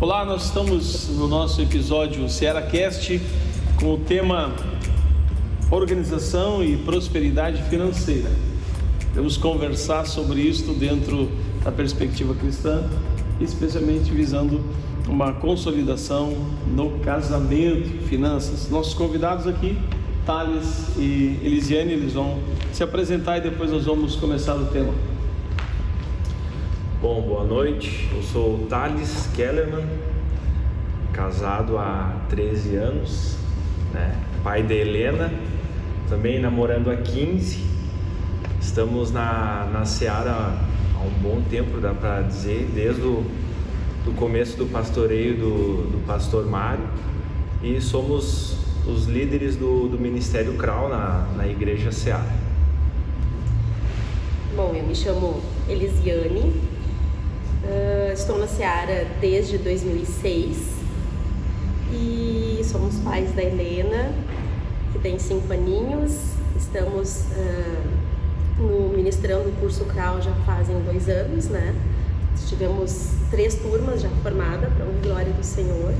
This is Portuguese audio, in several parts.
Olá, nós estamos no nosso episódio SearaCast com o tema Organização e Prosperidade Financeira. Vamos conversar sobre isso dentro da perspectiva cristã, especialmente visando uma consolidação no casamento, finanças. Nossos convidados aqui, Thales e Elisiane, eles vão se apresentar e depois nós vamos começar o tema. Bom, boa noite, eu sou o Thales Kellerman, casado há 13 anos, pai da Helena, também namorando há 15, estamos na Seara há um bom tempo, dá para dizer, desde o começo do pastoreio do pastor Mário, e somos os líderes do Ministério CRAU na Igreja Seara. Bom, eu me chamo Elisiane. Estou na Seara desde 2006 e somos pais da Helena, que tem 5 aninhos. Estamos ministrando o curso CRAU já fazem 2 anos, Tivemos 3 turmas já formadas, para a glória do Senhor,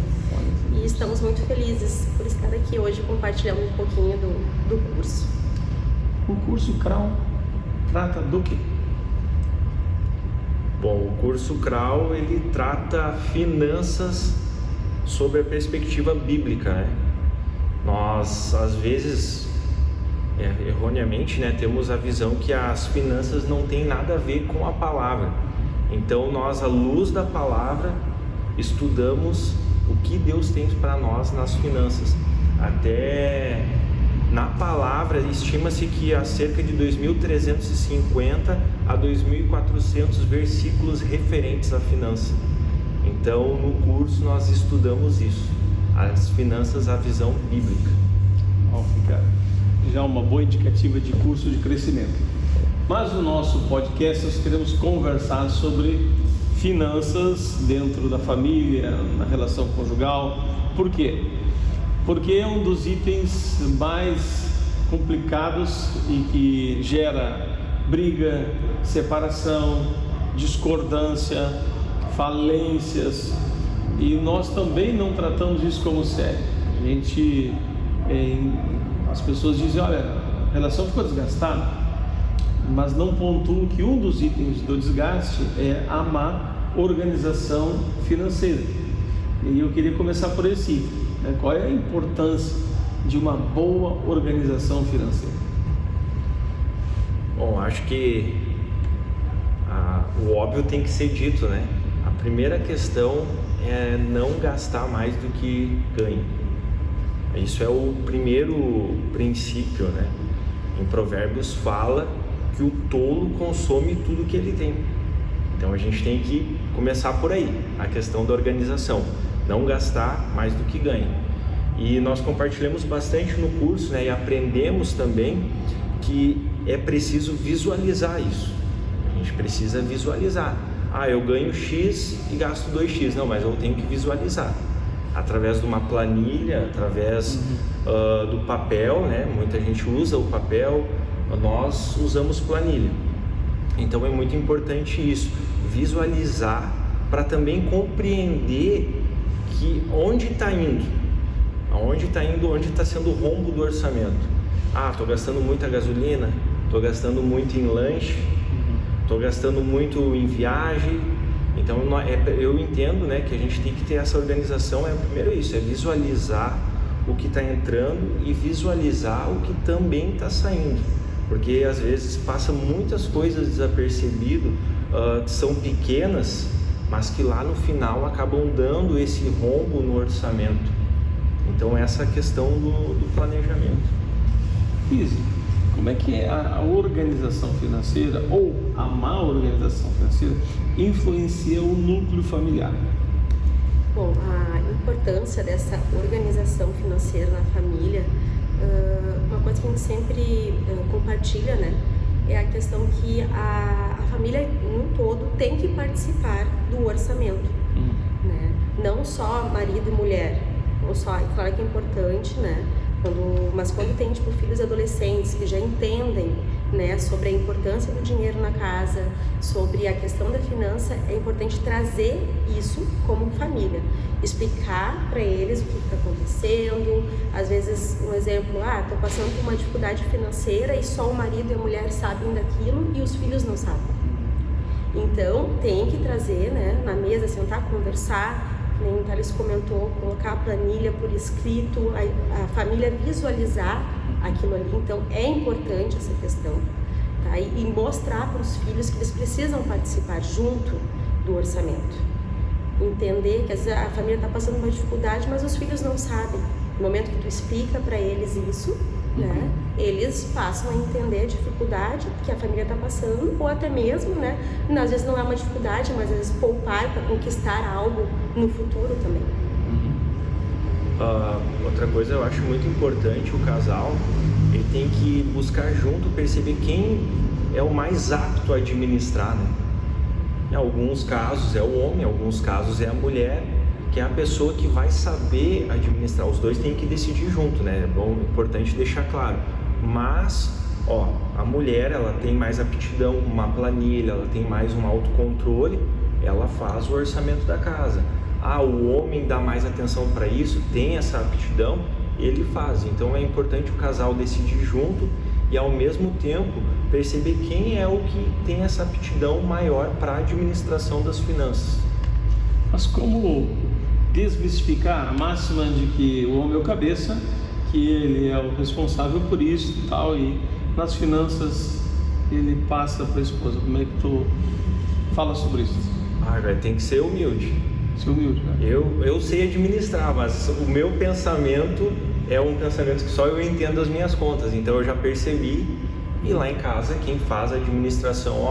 e estamos muito felizes por estar aqui hoje compartilhando um pouquinho do curso. O curso CRAU trata do quê? Bom, o curso CRAU, ele trata finanças sob a perspectiva bíblica, Nós, às vezes, erroneamente, temos a visão que as finanças não têm nada a ver com a palavra. Então, nós, à luz da palavra, estudamos o que Deus tem para nós nas finanças. Até na palavra, estima-se que há cerca de 2.350 a 2.400 versículos referentes à finança. Então, no curso, nós estudamos isso, as finanças, a visão bíblica. Fica já uma boa indicativa de curso de crescimento. Mas no nosso podcast nós queremos conversar sobre finanças dentro da família, na relação conjugal. Por quê? Porque é um dos itens mais complicados e que gera briga, separação, discordância, falências, e nós também não tratamos isso como sério. As pessoas dizem, olha, a relação ficou desgastada, mas não pontuam que um dos itens do desgaste é a má organização financeira. E eu queria começar por esse item. Qual é a importância de uma boa organização financeira? Bom, acho que o óbvio tem que ser dito, A primeira questão é não gastar mais do que ganha. Isso é o primeiro princípio, Em Provérbios fala que o tolo consome tudo que ele tem. Então a gente tem que começar por aí, a questão da organização. Não gastar mais do que ganha. E nós compartilhamos bastante no curso, e aprendemos também que é preciso visualizar isso. A gente precisa visualizar. Eu ganho X e gasto 2X. Não, mas eu tenho que visualizar. Através de uma planilha, através do papel, Muita gente usa o papel, nós usamos planilha. Então é muito importante isso, visualizar, para também compreender que onde está indo, onde está sendo o rombo do orçamento. Estou gastando muita gasolina, estou gastando muito em lanche, estou gastando muito em viagem. Então eu entendo, que a gente tem que ter essa organização. Primeiro isso, é visualizar o que está entrando e visualizar o que também está saindo, porque às vezes passa muitas coisas desapercebido, que são pequenas, mas que lá no final acabam dando esse rombo no orçamento. Então essa é a questão do planejamento. Izzy, como é que é a organização financeira ou a má organização financeira influencia o núcleo familiar? Bom, a importância dessa organização financeira na família, uma coisa que a gente sempre compartilha, é a questão que a família no todo tem que participar do orçamento, Não só marido e mulher, não só, é claro que é importante, mas quando tem filhos adolescentes que já entendem né, sobre a importância do dinheiro na casa, sobre a questão da finança, é importante trazer isso como família, explicar para eles o que está acontecendo. Às vezes, um exemplo, estou passando por uma dificuldade financeira e só o marido e a mulher sabem daquilo e os filhos não sabem. Então, tem que trazer, né, na mesa, sentar, conversar, nem o Thales comentou, colocar a planilha por escrito, a família visualizar aquilo ali. Então, é importante essa questão, tá? E mostrar para os filhos que eles precisam participar junto do orçamento. Entender que às vezes a família está passando uma dificuldade, mas os filhos não sabem. No momento que tu explica para eles isso, né, eles passam a entender a dificuldade que a família está passando, ou até mesmo, né, às vezes não é uma dificuldade, mas às vezes poupar para conquistar algo no futuro também. Outra coisa, eu acho muito importante, o casal, ele tem que buscar junto, perceber quem é o mais apto a administrar, né? Em alguns casos é o homem, em alguns casos é a mulher, que é a pessoa que vai saber administrar. Os dois têm que decidir junto, né? É bom, importante deixar claro. Mas, a mulher, ela tem mais aptidão, uma planilha, ela tem mais um autocontrole, ela faz o orçamento da casa. O homem dá mais atenção para isso, tem essa aptidão, ele faz. Então é importante o casal decidir junto e ao mesmo tempo perceber quem é o que tem essa aptidão maior para a administração das finanças. Mas como desmistificar a máxima de que o homem é o cabeça, que ele é o responsável por isso e tal, e nas finanças ele passa para a esposa? Como é que tu fala sobre isso? Tem que ser humilde. Ser humilde, né? Eu sei administrar, mas o meu pensamento é um pensamento que só eu entendo as minhas contas, então eu já percebi. E lá em casa, quem faz a administração,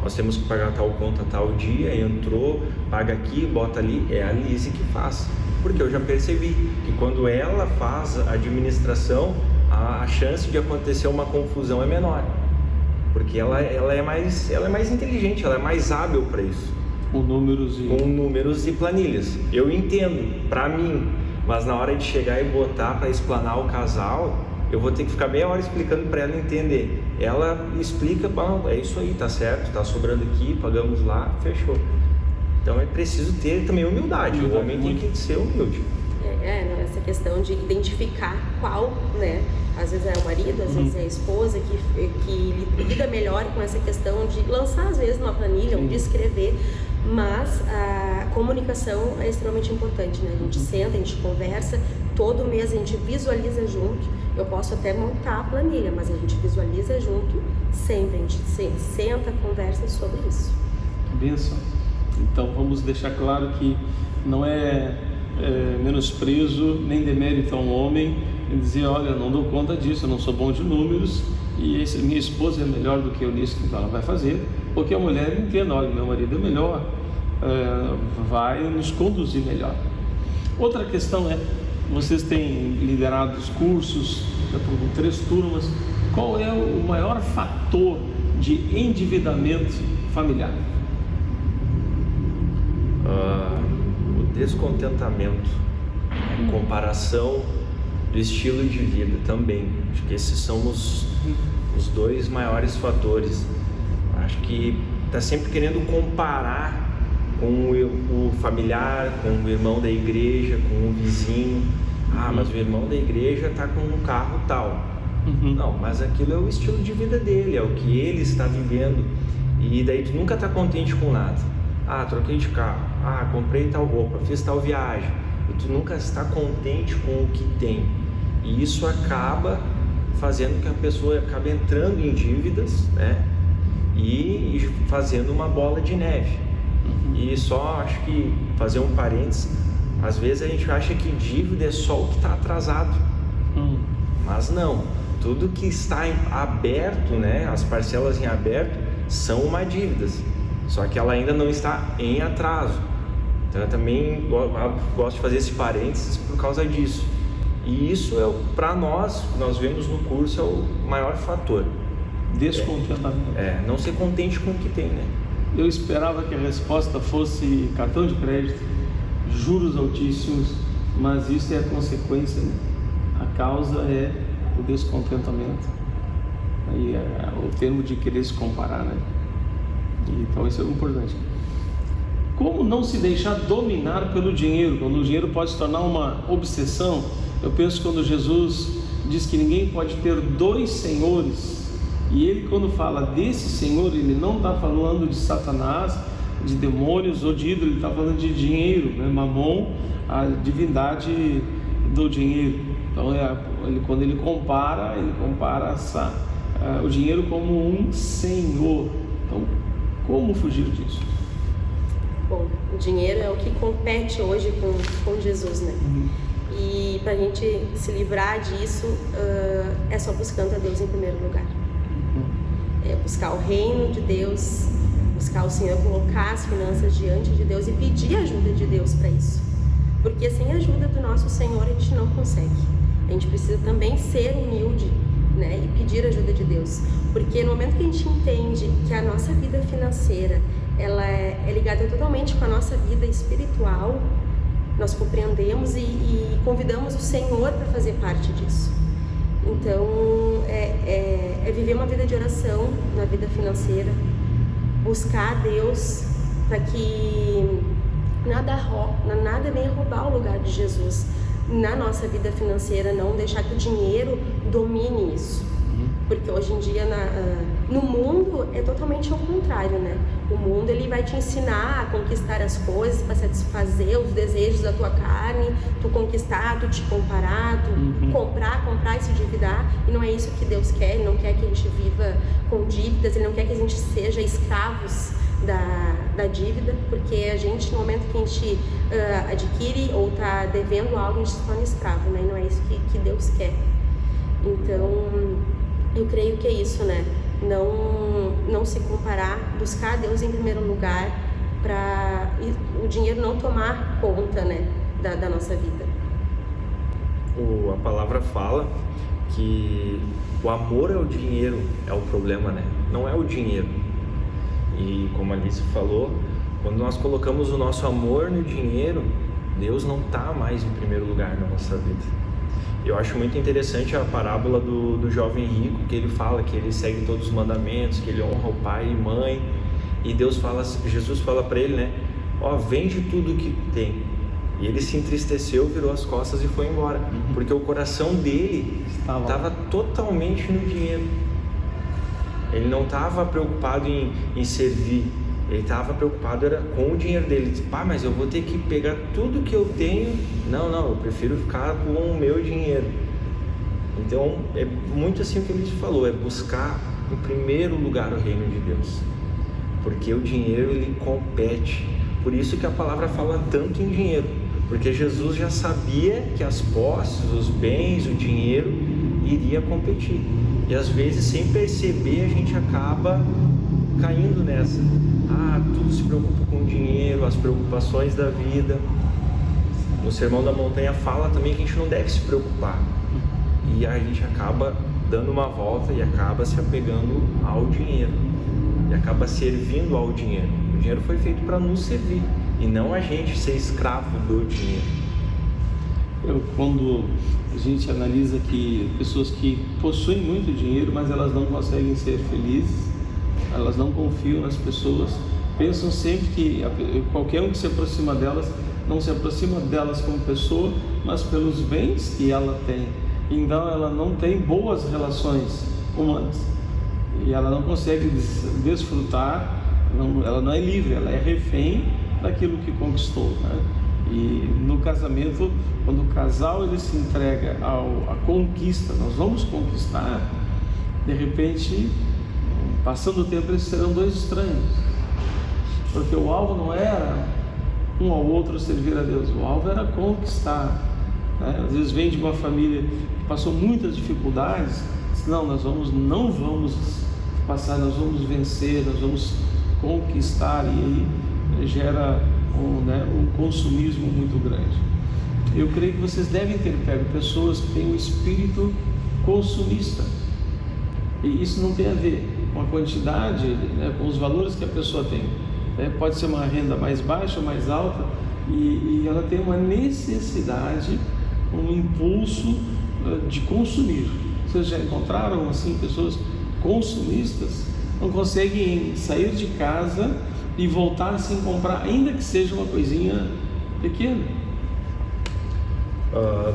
nós temos que pagar tal conta tal dia, entrou, paga aqui, bota ali, é a Lise que faz. Porque eu já percebi que quando ela faz a administração, a chance de acontecer uma confusão é menor. Porque ela é mais inteligente, ela é mais hábil para isso. Com números e planilhas. Eu entendo, para mim, mas na hora de chegar e botar para explanar o casal, eu vou ter que ficar meia hora explicando para ela entender. Ela explica, é isso aí, tá certo, tá sobrando aqui, pagamos lá, fechou. Então é preciso ter também humildade, o homem tem que ser humilde. Essa questão de identificar qual, né? Às vezes é o marido, às vezes é a esposa que lida melhor com essa questão de lançar às vezes numa planilha, ou de escrever, mas a comunicação é extremamente importante, né? A gente senta, a gente conversa, todo mês a gente visualiza junto. Eu posso até montar a planilha, mas a gente visualiza junto sempre, a gente senta, conversa sobre isso. Que bênção! Então vamos deixar claro que não é menosprezo nem demérito a um homem e dizer, olha, eu não dou conta disso, eu não sou bom de números e minha esposa é melhor do que eu nisso, que ela vai fazer, porque a mulher entenda, olha, meu marido é melhor, vai nos conduzir melhor. Outra questão é, vocês têm liderado os cursos, já estão com 3 turmas, qual é o maior fator de endividamento familiar? O descontentamento, a comparação do estilo de vida também. Acho que esses são os 2 maiores fatores. Acho que está sempre querendo comparar com o familiar, com o irmão da igreja, com o vizinho. Mas o irmão da igreja está com um carro tal. Não, mas aquilo é o estilo de vida dele, é o que ele está vivendo. E daí tu nunca está contente com nada. Troquei de carro. Comprei tal roupa, fiz tal viagem. E tu nunca está contente com o que tem. E isso acaba fazendo que a pessoa acabe entrando em dívidas, né? E fazendo uma bola de neve. E só acho que fazer um parênteses, às vezes a gente acha que dívida é só o que está atrasado. Mas não, tudo que está aberto, né? As parcelas em aberto são uma dívida. Só que ela ainda não está em atraso. Então eu também gosto de fazer esse parênteses por causa disso. E isso para nós vemos no curso, é o maior fator. Descontentamento. Não ser contente com o que tem, né? Eu esperava que a resposta fosse cartão de crédito, juros altíssimos, mas isso é a consequência, né? A causa é o descontentamento. Aí o termo de querer se comparar, né? Então isso é importante. Como não se deixar dominar pelo dinheiro, quando o dinheiro pode se tornar uma obsessão? Eu penso quando Jesus diz que ninguém pode ter dois senhores, e ele, quando fala desse senhor, ele não está falando de Satanás, de demônios ou de ídolo, ele está falando de dinheiro, né? Mamon, a divindade do dinheiro. Então quando ele compara o dinheiro como um senhor. Então, como fugir disso? Bom, o dinheiro é o que compete hoje com Jesus, né? E para a gente se livrar disso, é só buscando a Deus em primeiro lugar. É buscar o reino de Deus, buscar o Senhor, colocar as finanças diante de Deus e pedir a ajuda de Deus para isso. Porque sem a ajuda do nosso Senhor a gente não consegue. A gente precisa também ser humilde, né? E pedir a ajuda de Deus. Porque no momento que a gente entende que a nossa vida financeira ela é ligada totalmente com a nossa vida espiritual, nós compreendemos e convidamos o Senhor para fazer parte disso. Então, é viver uma vida de oração na vida financeira, buscar a Deus para que nada venha roubar o lugar de Jesus na nossa vida financeira, não deixar que o dinheiro domine isso. Porque hoje em dia no mundo é totalmente ao contrário, né? O mundo ele vai te ensinar a conquistar as coisas para satisfazer os desejos da tua carne, tu conquistar, tu te comparar, tu comprar e se endividar. E não é isso que Deus quer. Ele não quer que a gente viva com dívidas, Ele não quer que a gente seja escravos da dívida, porque a gente, no momento que a gente adquire ou está devendo algo, a gente se torna escravo, né? E não é isso que Deus quer. Então, eu creio que é isso, né? Não se comparar, buscar a Deus em primeiro lugar, para o dinheiro não tomar conta, né, da nossa vida. A palavra fala que o amor ao dinheiro é o problema, né? Não é o dinheiro. E como a Alice falou, quando nós colocamos o nosso amor no dinheiro, Deus não está mais em primeiro lugar na nossa vida. Eu acho muito interessante a parábola do jovem rico, que ele fala que ele segue todos os mandamentos, que ele honra o pai e mãe, e Jesus fala para ele, né? Vende tudo que tem. E ele se entristeceu, virou as costas e foi embora, porque o coração dele estava totalmente no dinheiro. Ele não estava preocupado em servir, ele estava preocupado com o dinheiro dele. Ele disse, mas eu vou ter que pegar tudo que eu tenho. Não, eu prefiro ficar com o meu dinheiro. Então, é muito assim o que ele falou, é buscar em primeiro lugar o reino de Deus. Porque o dinheiro, ele compete. Por isso que a palavra fala tanto em dinheiro. Porque Jesus já sabia que as posses, os bens, o dinheiro iria competir. E às vezes, sem perceber, a gente acaba caindo nessa. Tudo se preocupa com o dinheiro, as preocupações da vida. No Sermão da Montanha fala também que a gente não deve se preocupar. E a gente acaba dando uma volta e acaba se apegando ao dinheiro. E acaba servindo ao dinheiro. O dinheiro foi feito para nos servir e não a gente ser escravo do dinheiro. Quando a gente analisa que pessoas que possuem muito dinheiro, mas elas não conseguem ser felizes, elas não confiam nas pessoas, pensam sempre que qualquer um que se aproxima delas, não se aproxima delas como pessoa, mas pelos bens que ela tem. Então ela não tem boas relações humanas e ela não consegue desfrutar, ela não é livre, ela é refém daquilo que conquistou, né? E no casamento, quando o casal ele se entrega à conquista, nós vamos conquistar, de repente, passando o tempo, eles serão dois estranhos, porque o alvo não era um ao outro servir a Deus, o alvo era conquistar, né? Às vezes vem de uma família que passou muitas dificuldades, diz, não vamos passar, nós vamos vencer, nós vamos conquistar, e aí gera um consumismo muito grande. Eu creio que vocês devem ter pego pessoas que têm um espírito consumista, e isso não tem a ver com a quantidade, né, com os valores que a pessoa tem, né? Pode ser uma renda mais baixa, mais alta, e ela tem uma necessidade, um impulso de consumir. Vocês já encontraram assim pessoas consumistas, não conseguem sair de casa e voltar sem comprar, ainda que seja uma coisinha pequena.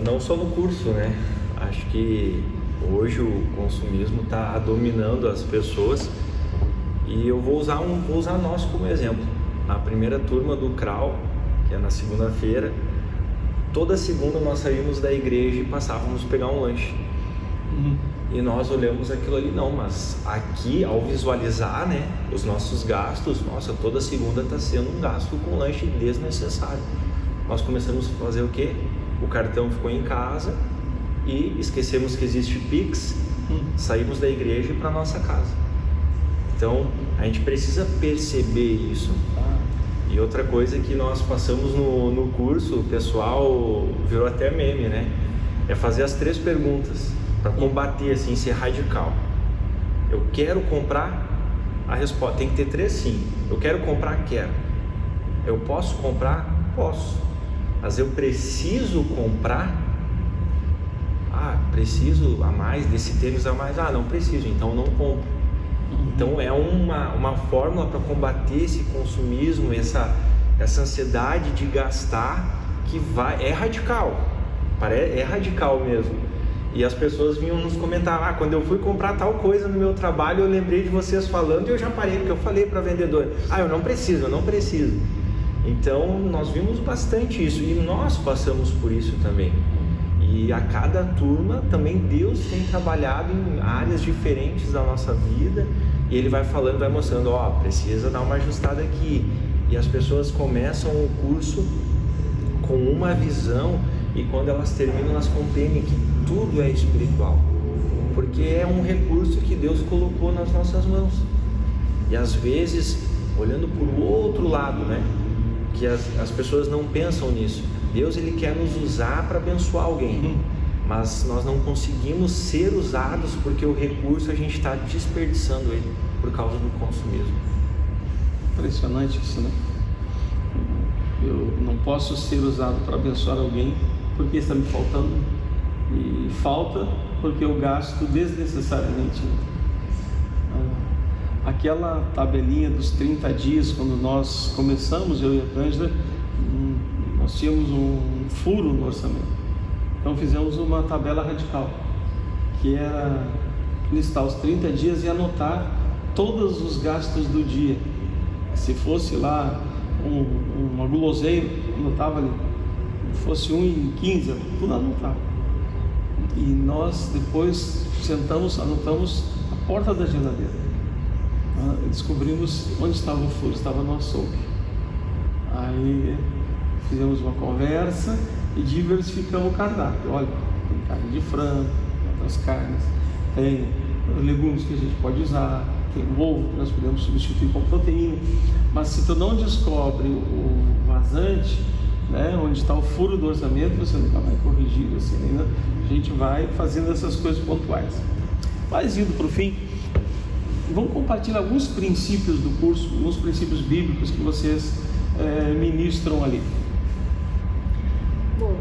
Não só no curso, né? Acho que hoje o consumismo está dominando as pessoas, e eu vou usar nós como exemplo. Na primeira turma do CRAU, que é na segunda-feira, toda segunda nós saímos da igreja e passávamos pegar um lanche. E nós olhamos aquilo ali, não, mas aqui, ao visualizar, né, os nossos gastos, nossa, toda segunda está sendo um gasto com lanche desnecessário. Nós começamos a fazer o quê? O cartão ficou em casa e esquecemos que existe Pix, saímos da igreja para nossa casa. Então, a gente precisa perceber isso. E outra coisa que nós passamos no curso, o pessoal virou até meme, né? É fazer as 3 perguntas para combater, assim, ser radical. Eu quero comprar? A resposta tem que ter 3 sim. Eu quero comprar? Quero. Eu posso comprar? Posso. Mas eu preciso comprar? Preciso a mais, desse tênis a mais? Não preciso, então não compro. Então é uma fórmula para combater esse consumismo, essa ansiedade de gastar, que é radical, é radical mesmo. E as pessoas vinham nos comentar, quando eu fui comprar tal coisa no meu trabalho, eu lembrei de vocês falando e eu já parei, porque eu falei para a vendedora, eu não preciso. Então nós vimos bastante isso, e nós passamos por isso também. E a cada turma também Deus tem trabalhado em áreas diferentes da nossa vida, e Ele vai falando, vai mostrando, precisa dar uma ajustada aqui. E as pessoas começam o curso com uma visão, e quando elas terminam, elas compreendem que tudo é espiritual, porque é um recurso que Deus colocou nas nossas mãos. E às vezes, olhando por outro lado, né, que as pessoas não pensam nisso. Deus, Ele quer nos usar para abençoar alguém, mas nós não conseguimos ser usados porque o recurso a gente está desperdiçando ele por causa do consumismo. Impressionante isso, né? Eu não posso ser usado para abençoar alguém porque está me faltando, e falta porque eu gasto desnecessariamente. Aquela tabelinha dos 30 dias, quando nós começamos, eu e a Cândida, nós tínhamos um furo no orçamento. Então fizemos uma tabela radical, que era listar os 30 dias e anotar todos os gastos do dia. Se fosse lá uma guloseira, anotava ali. Se fosse 1 em 15, tudo anotava. E nós depois sentamos, anotamos a porta da geladeira. Descobrimos onde estava o furo, estava no açougue. Aí fizemos uma conversa e diversificamos o cardápio. Olha, tem carne de frango, tem outras carnes, tem legumes que a gente pode usar, tem ovo que nós podemos substituir com proteína. Mas se tu não descobre o vazante, né, onde está o furo do orçamento, você nunca vai corrigir assim, né? A gente vai fazendo essas coisas pontuais. Mas indo para o fim, vamos compartilhar alguns princípios do curso, alguns princípios bíblicos que vocês ministram ali. Bom,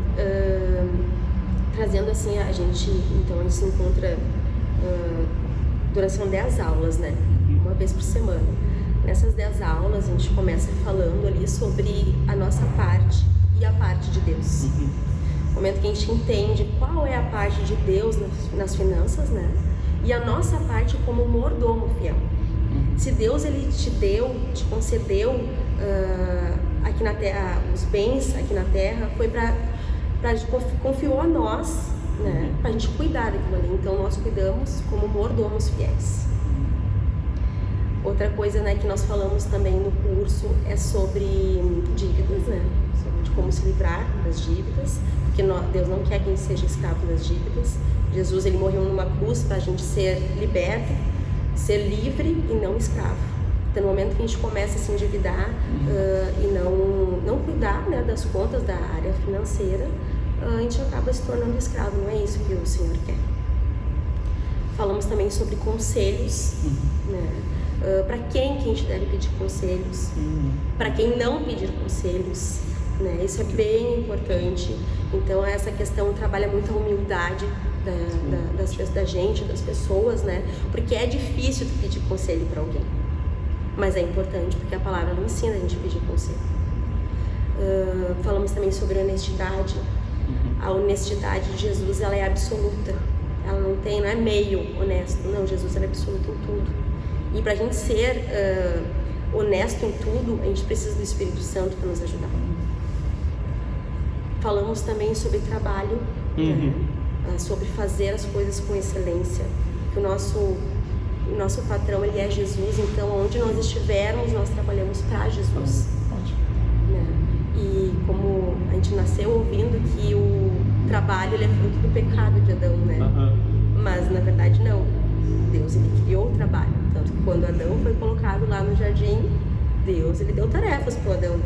trazendo assim, a gente se encontra, são 10 aulas, né? Uma vez por semana. Nessas 10 aulas a gente começa falando ali sobre a nossa parte e a parte de Deus. No momento que a gente entende qual é a parte de Deus nas finanças, né? E a nossa parte como mordomo fiel. Se Deus ele te concedeu aqui na terra, os bens aqui na terra, foi confiou a nós, né, para a gente cuidar daquilo ali. Então nós cuidamos como mordomos fiéis. Outra coisa, né, que nós falamos também no curso é sobre dívidas, né, sobre como se livrar das dívidas, porque Deus não quer que a gente seja escravo das dívidas. Jesus ele morreu numa cruz para a gente ser liberto, ser livre e não escravo. Então no momento que a gente começa a se endividar e não cuidar, né, das contas da área financeira, a gente acaba se tornando escravo. Não é isso que o Senhor quer. Falamos também sobre conselhos, né? Para quem que a gente deve pedir conselhos, para quem não pedir conselhos, né? Isso é bem importante. Então essa questão trabalha muito a humildade da gente, das pessoas, né? Porque é difícil tu pedir conselho para alguém, mas é importante porque a palavra não ensina a gente a pedir conselho. Falamos também sobre honestidade. A honestidade de Jesus, ela é absoluta. Ela não é meio honesto. Não, Jesus é absoluto em tudo. E para a gente ser honesto em tudo, a gente precisa do Espírito Santo para nos ajudar. Falamos também sobre trabalho, né? Sobre fazer as coisas com excelência. Que o nosso patrão, ele é Jesus, então onde nós estivermos, nós trabalhamos para Jesus. Né? E como a gente nasceu ouvindo que o trabalho, ele é fruto do pecado de Adão, né? Mas na verdade não. Deus, ele criou o trabalho. Tanto que quando Adão foi colocado lá no jardim, Deus, ele deu tarefas para o Adão.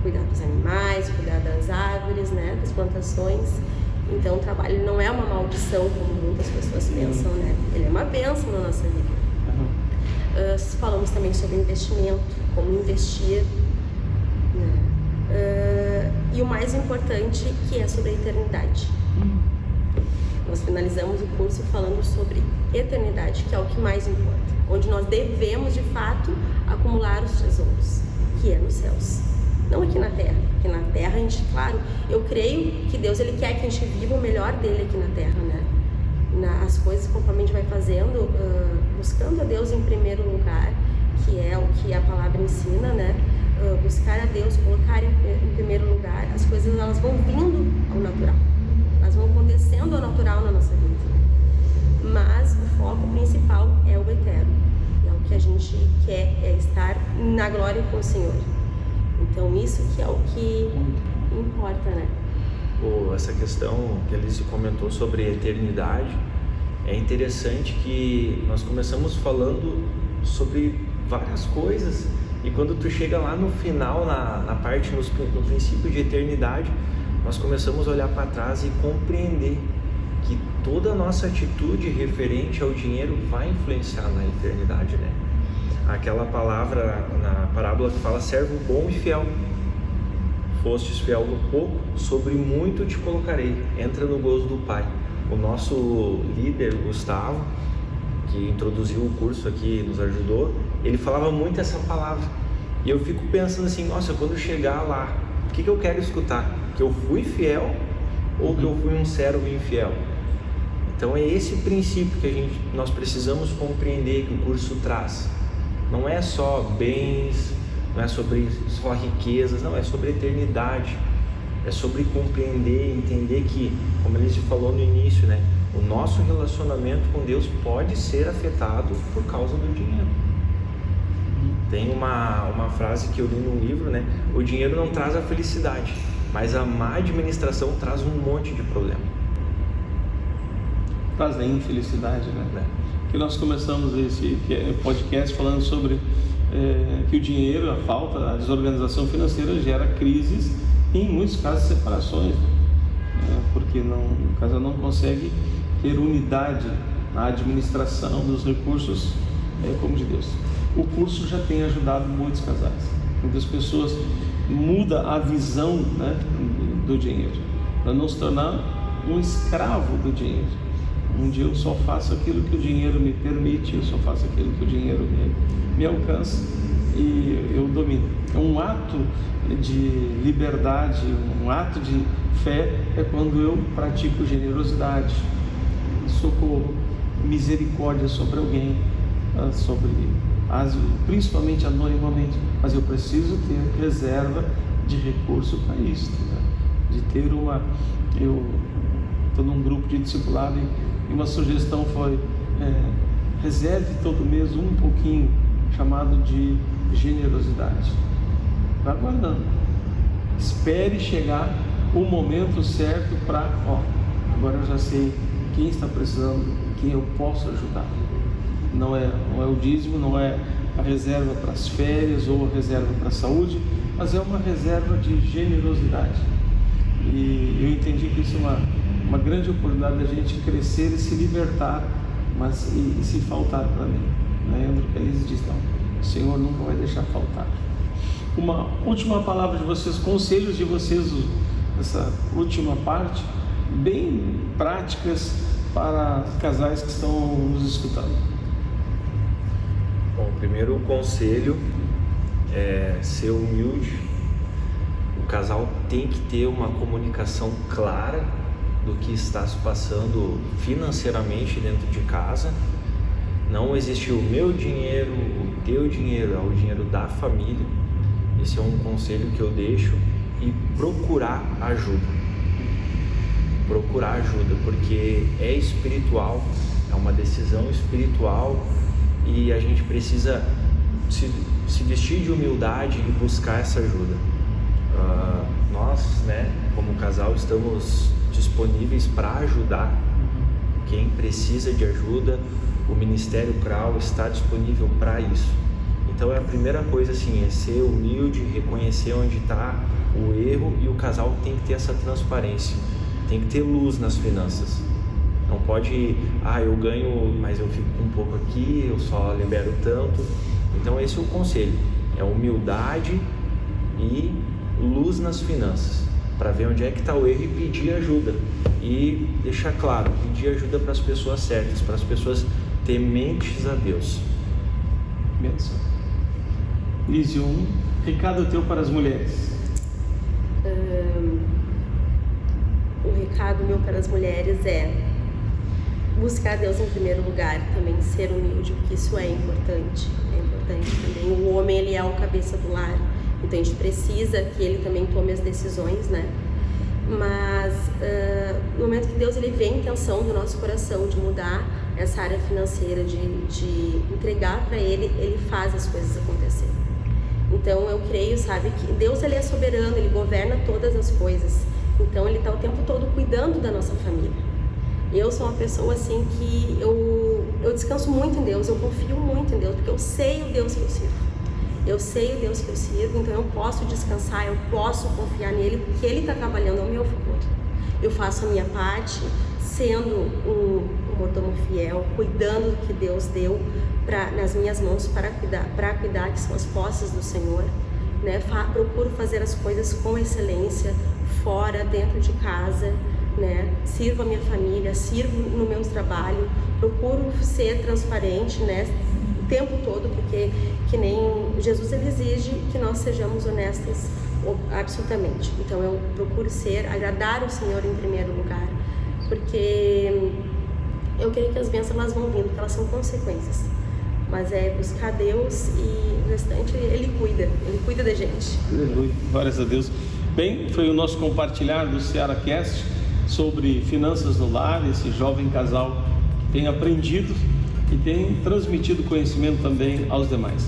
Cuidar dos animais, cuidar das árvores, né? Das plantações. Então o trabalho não é uma maldição, como muitas pessoas pensam, né? Ele é uma bênção na nossa vida. Falamos também sobre investimento, como investir, né? E o mais importante, que é sobre a eternidade. Nós finalizamos o curso falando sobre eternidade, que é o que mais importa, onde nós devemos de fato acumular os tesouros, que é nos céus, não aqui na terra. Porque na terra a gente, claro, eu creio que Deus, ele quer que a gente viva o melhor dele aqui na terra, né? As coisas conforme a gente vai fazendo, buscando a Deus em primeiro lugar, que é o que a palavra ensina, né? Buscar a Deus, colocar em primeiro lugar, as coisas elas vão vindo ao natural, elas vão acontecendo ao natural na nossa vida. Mas o foco principal é o eterno, é o que a gente quer, é estar na glória com o Senhor. Então isso que é o que importa, né? Essa questão que a Alice comentou sobre a eternidade, é interessante que nós começamos falando sobre várias coisas e quando tu chega lá no final, na parte, no princípio de eternidade, nós começamos a olhar para trás e compreender que toda a nossa atitude referente ao dinheiro vai influenciar na eternidade, né? Aquela palavra na parábola que fala servo bom e fiel. Fostes fiel no pouco, sobre muito te colocarei. Entra no gozo do Pai. O nosso líder, Gustavo, que introduziu o curso aqui, nos ajudou, ele falava muito essa palavra. E eu fico pensando assim, nossa, quando chegar lá, o que eu quero escutar? Que eu fui fiel ou que eu fui um servo infiel? Então é esse princípio que nós precisamos compreender que o curso traz. Não é só bens, não é sobre só riquezas, não, é sobre eternidade. É sobre compreender, entender que, como a Elise falou no início, né, o nosso relacionamento com Deus pode ser afetado por causa do dinheiro. Tem uma frase que eu li num livro, né, o dinheiro não traz a felicidade, mas a má administração traz um monte de problema. Traz a infelicidade, né? Que nós começamos esse podcast falando sobre que o dinheiro, a falta, a desorganização financeira gera crises e em muitos casos separações, porque o casal não consegue ter unidade na administração dos recursos como de Deus. O curso já tem ajudado muitos casais, muitas pessoas mudam a visão, né, do dinheiro, para não se tornar um escravo do dinheiro. Um dia eu só faço aquilo que o dinheiro me permite, eu só faço aquilo que o dinheiro me alcança e eu domino. Um ato de liberdade, um ato de fé é quando eu pratico generosidade, socorro, misericórdia sobre alguém, principalmente anonimamente, mas eu preciso ter reserva de recurso para isso, né? De ter eu estou num grupo de discipulado e uma sugestão foi reserve todo mês um pouquinho, chamado de generosidade. Vai guardando, espere chegar o momento certo para, agora eu já sei quem está precisando, quem eu posso ajudar. Não é o dízimo, não é a reserva para as férias ou a reserva para a saúde, mas é uma reserva de generosidade. E eu entendi que isso é uma grande oportunidade da gente crescer e se libertar, mas e se faltar para mim. Lembra que eles dizem, não, o Senhor nunca vai deixar faltar. Uma última palavra de vocês, conselhos de vocês, essa última parte, bem práticas para casais que estão nos escutando? Bom, o primeiro conselho é ser humilde. O casal tem que ter uma comunicação clara do que está se passando financeiramente dentro de casa. Não existe o meu dinheiro, o teu dinheiro, é o dinheiro da família. Esse é um conselho que eu deixo. E procurar ajuda. Procurar ajuda, porque é espiritual, é uma decisão espiritual e a gente precisa se vestir de humildade e buscar essa ajuda. Nós, né, como casal, estamos disponíveis para ajudar quem precisa de ajuda. O Ministério CRAU está disponível para isso. Então a primeira coisa assim é ser humilde, reconhecer onde está o erro, e o casal tem que ter essa transparência, tem que ter luz nas finanças. Não pode, eu ganho, mas eu fico com um pouco aqui, eu só libero tanto. Então esse é o conselho, é humildade e luz nas finanças, para ver onde é que está o erro e pedir ajuda. E deixar claro, pedir ajuda para as pessoas certas, para as pessoas tementes a Deus. Benção. Lísio, um recado teu para as mulheres. O recado meu para as mulheres é buscar Deus em primeiro lugar, também ser humilde, porque isso é importante também. O homem, ele é o cabeça do lar, então a gente precisa que ele também tome as decisões, né? Mas no momento que Deus ele vê a intenção do nosso coração de mudar essa área financeira, de entregar para ele, ele faz as coisas acontecerem. Então eu creio, sabe, que Deus ele é soberano, ele governa todas as coisas. Então ele está o tempo todo cuidando da nossa família. Eu sou uma pessoa assim que eu descanso muito em Deus, eu confio muito em Deus, porque eu sei o Deus que eu sirvo. Eu sei o Deus que eu sirvo, então eu posso descansar, eu posso confiar nele, porque ele está trabalhando ao meu favor. Eu faço a minha parte, sendo um mordomo fiel, cuidando do que Deus deu nas minhas mãos para cuidar, que são as posses do Senhor, né? Procuro fazer as coisas com excelência, fora, dentro de casa, né? Sirvo a minha família, sirvo no meu trabalho, procuro ser transparente, né? O tempo todo, porque que nem Jesus ele exige que nós sejamos honestas absolutamente. Então eu procuro agradar o Senhor em primeiro lugar, porque eu creio que as bênçãos elas vão vindo, porque elas são consequências. Mas é buscar Deus e o restante Ele cuida da gente. Aleluia, glórias a Deus. Bem, foi o nosso compartilhar do SearaCast sobre finanças no lar, esse jovem casal que tem aprendido e tem transmitido conhecimento também aos demais.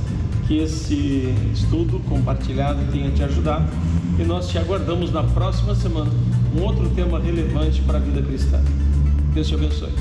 Que esse estudo compartilhado tenha te ajudado e nós te aguardamos na próxima semana, um outro tema relevante para a vida cristã. Deus te abençoe.